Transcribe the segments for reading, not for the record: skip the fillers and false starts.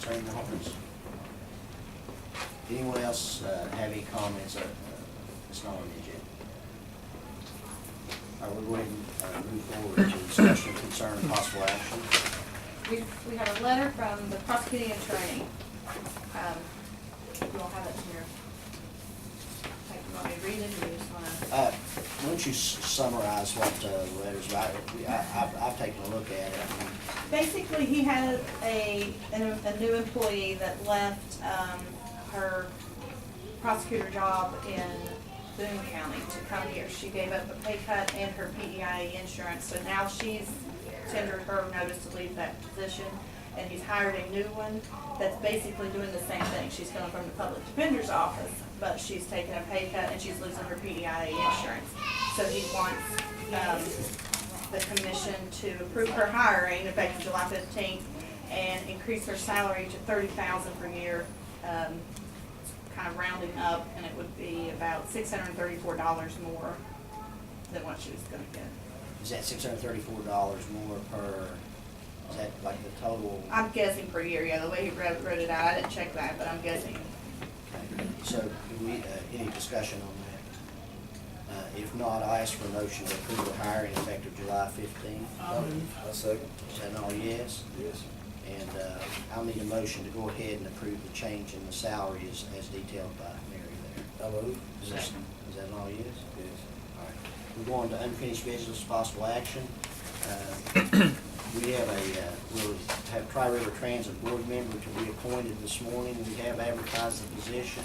concerning the ordinance? Anyone else have any comments? It's not on the agenda. All right, we'll go ahead and move forward to discussion concern and possible action. We have a letter from the prosecuting attorney. You all have it in here. Like, you want me to read it, or you just wanna? Why don't you summarize what the letter's about? I've taken a look at it. Basically, he had a new employee that left, her prosecutor job in Boone County to come here. She gave up a pay cut and her PEIA insurance, so now she's tendered her notice to leave that position, and he's hired a new one that's basically doing the same thing. She's coming from the public defender's office, but she's taking a pay cut and she's losing her PEIA insurance. So he wants, the commission to approve her hiring effective July 15th and increase her salary to $30,000 per year, kind of rounding up, and it would be about $634 more than what she was gonna get. Is that $634 more per, is that like the total? I'm guessing per year, yeah, the way he wrote it out, I didn't check that, but I'm guessing. Okay. So, do we, any discussion on that? If not, I'll ask for a motion to approve the hiring effective July 15th. I second. Is that all yes? Yes. And I'll need a motion to go ahead and approve the change in the salary as detailed by Mary there. I move. Is that all yes? Yes. All right. We're going to unfinished business, possible action. We have we'll have Tri-River Transit Board member to be appointed this morning. We have advertised the position,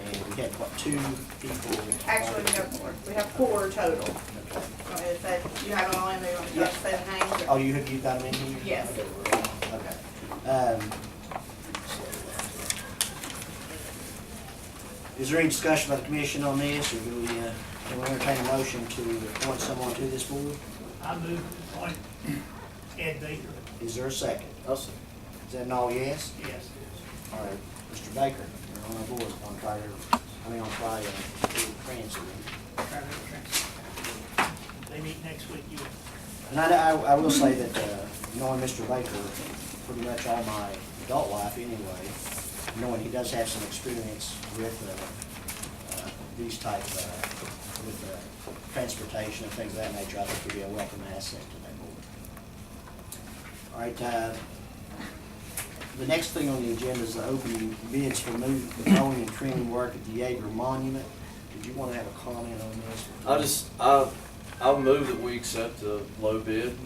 and we had, what, 2 people? Actually, we have 4. We have 4 total. Okay. Want me to say, you have it all in there, you want me to say the names? or- Oh, you got them in here? Yes. Okay. Is there any discussion by the commission on this, or do we, can we entertain a motion to appoint someone to this board? I move to appoint Ed Baker. Is there a second? I'll second. Is that an all yes? Yes. All right, Mr. Baker, you're on the board on Transit. Tri-River Transit. They meet next week, you. And I will say that, knowing Mr. Baker pretty much all my adult life anyway, knowing he does have some experience with these type, with transportation and things of that nature, I think he'd be a welcome asset to that board. All right, the next thing on the agenda is the opening bids for mowing and trimming work at the Yeager Monument. Did you want to have a comment on this? I'll move that we accept the low bid,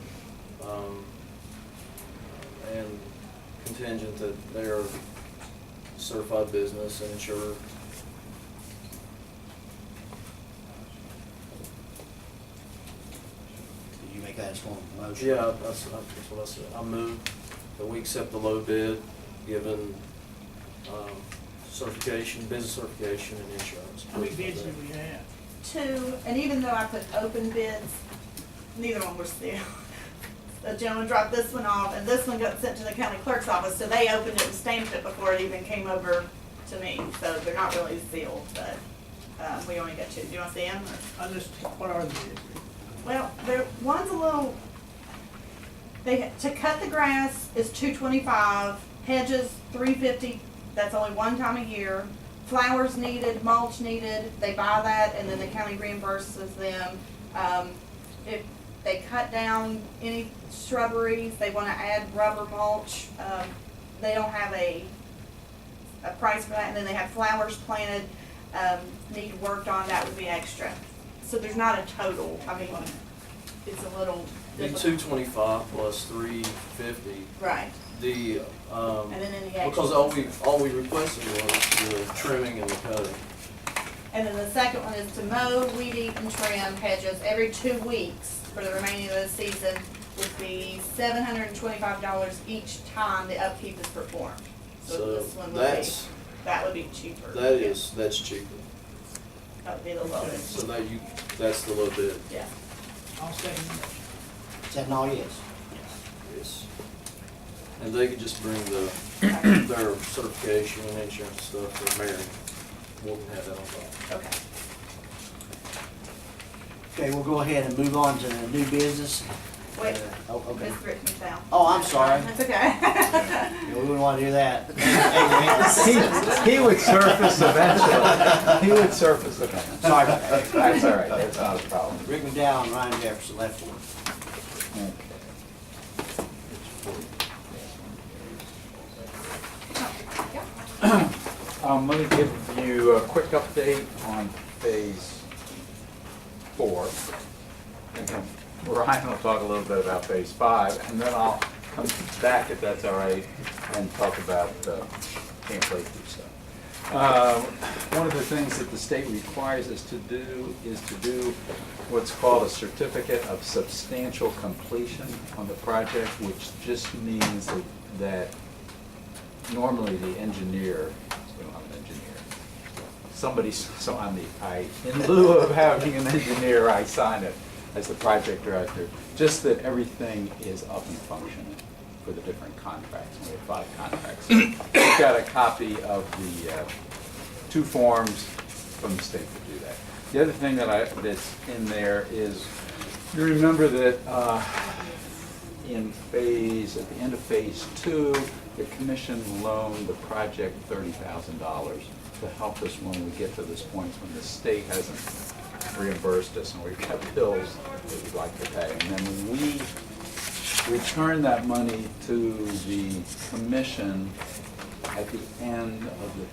and contingent that they are certified business and insured. Did you make that as form of motion? Yeah, that's what I said. I move that we accept the low bid, given, certification, business certification and insurance. How many bids do we have? 2, and even though I put open bids, neither one were sealed. The gentleman dropped this one off, and this one got sent to the county clerk's office, so they opened it and stamped it before it even came over to me. So they're not really sealed, but we only got 2. Do you want to see them? What are the bids? Well, one's a little. To cut the grass is $225. Hedges $350. That's only one time a year. Flowers needed, mulch needed. They buy that, and then the county reimburses them. If they cut down any shrubberies, they want to add rubber mulch. They don't have a price for that, and then they have flowers planted, need worked on. That would be extra. So there's not a total. I mean, it's a little Be difficult. $225 plus $350. Right. The, And then in the because extras. all we requested was the trimming and the cutting. And then the second one is to mow, weed eat, and trim hedges every 2 weeks for the remaining of the season would be $725 each time the upkeep is performed. So this one would that's, that would be cheaper. that's cheaper. That would be the lowest. So that's the low bid. Yeah. I'll second the motion. Is that an all yes? Yes. And they could just bring their certification and insurance stuff to Mary. We'll have that on file. Okay. Okay, we'll go ahead and move on to new business. Wait, Oh, okay. Ms. Rickman fell. Oh, I'm sorry. That's okay. Yeah, we wouldn't want to do that. Hey, He would surface eventually. He would surface eventually. sorry about that. That's all right, that's not a problem. Rick McDowell, Ryan Jefferson, left one. Okay. Let me give you a quick update on phase 4. And Ryan will talk a little bit about phase 5, and then I'll come back, if that's all right, and talk about Camp Lakeview stuff. One of the things that the state requires us to do is to do what's called a certificate of substantial completion on the project, which just means that normally the engineer, we don't have an engineer, in lieu of having an engineer, I sign it as the project director, just that everything is up and functioning for the different contracts. We have 5 contracts. We've got a copy of the 2 forms from the state to do that. The other thing that's in there is, you remember that at the end of phase 2, the commission loaned the project $30,000 to help us when we get to this point when the state hasn't reimbursed us and we've got bills that we'd like to pay. And then when we return that money to the commission at the end of the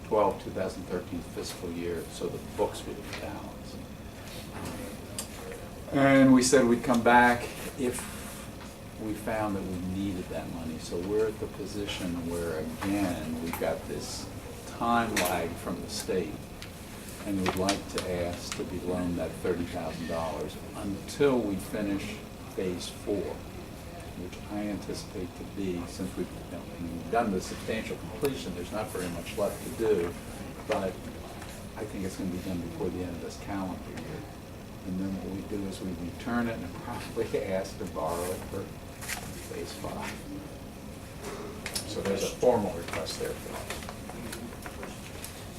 2012-2013 fiscal year, so the books would be balanced. And we said we'd come back if we found that we needed that money. So we're at the position where, again, we've got this time lag from the state, and we'd like to ask to be loaned that $30,000 until we finish phase 4, which I anticipate to be, since we've done the substantial completion, there's not very much left to do, but I think it's going to be done before the end of this calendar year. And then what we do is we return it and probably ask to borrow it for phase 5. So there's a formal request there for us.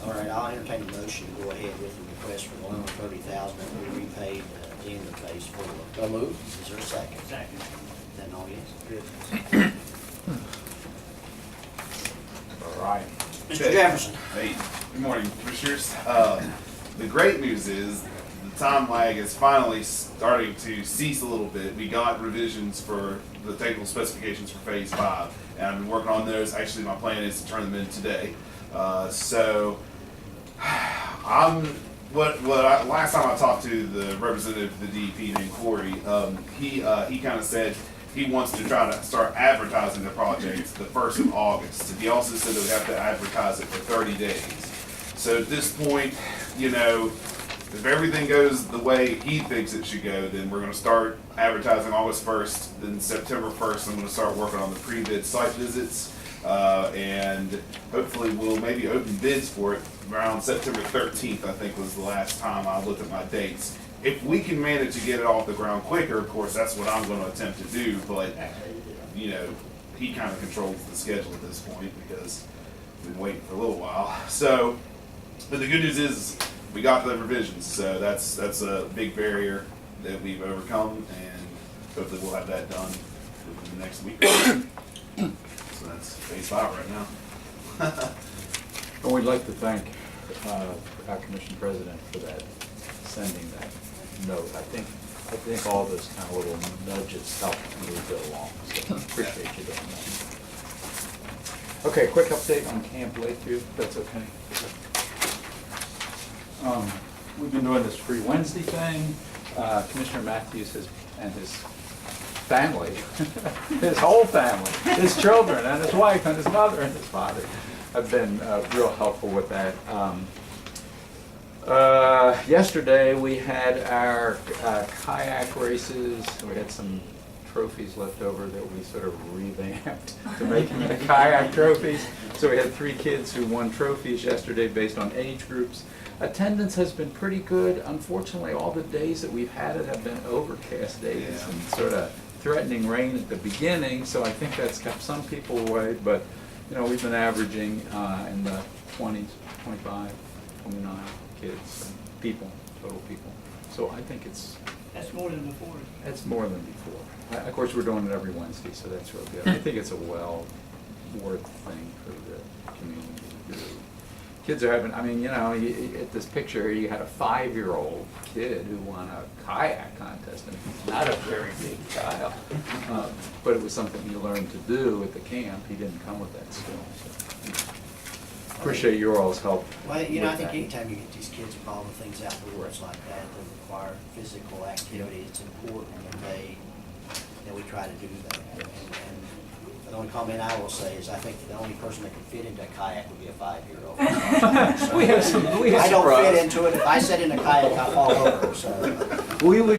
All right, I'll entertain a motion to go ahead with the request for the loan of $30,000 that we repaid at the end of phase 4. So moved. Is there a second? Second. Then all yes? All right. Mr. Jefferson. Hey, good morning, Commissioners. The great news is the time lag is finally starting to cease a little bit. We got revisions for the technical specifications for phase 5, and I've been working on those. Actually, my plan is to turn them in today. Last time I talked to the representative of the DEP named Corey, he kind of said he wants to try to start advertising the project the 1st of August. And he also said that we have to advertise it for 30 days. So at this point, if everything goes the way he thinks it should go, then we're going to start advertising August 1st. Then September 1st, I'm going to start working on the pre-bid site visits. And hopefully we'll maybe open bids for it around September 13th, I think was the last time I looked at my dates. If we can manage to get it off the ground quicker, of course, that's what I'm going to attempt to do, but, he kind of controls the schedule at this point because we've been waiting for a little while. So, but the good news is we got the revisions, so that's a big barrier that we've overcome, and hopefully we'll have that done within the next week or so. So that's phase 5 right now. And we'd like to thank our commission president for that, sending that note. I think all those kind of little nudges help move it along, so appreciate you doing that. Okay, quick update on Camp Lakeview, if that's okay. We've been doing this free Wednesday thing. Commissioner Matthews and his family, his whole family, his children and his wife and his mother and his father have been real helpful with that. Yesterday we had our kayak races. We had some trophies left over that we sort of revamped to make them into kayak trophies. So we had 3 kids who won trophies yesterday based on age groups. Attendance has been pretty good. Unfortunately, all the days that we've had it have been overcast days and sort of threatening rain at the beginning, so I think that's kept some people away, but we've been averaging in the 20s, 25, 29 kids, total people. So I think it's That's more than before. It's more than before. Of course, we're doing it every Wednesday, so that's real good. I think it's a well worth thing for the community to do. Kids are having, I mean, you know, at this picture here, you had a 5-year-old kid who won a kayak contest, and he's not a very big child. But it was something he learned to do at the camp. He didn't come with that skill, so. Appreciate your all's help. Well, you know, I with think that. anytime you get these kids involved in things outdoors like that, that require physical activity, it's important that we try to do that. And the only comment I will say is I think the only person that can fit into a kayak would be a 5-year-old. We have some I don't pros. fit into it. If I sit in a kayak, I fall over, so. We would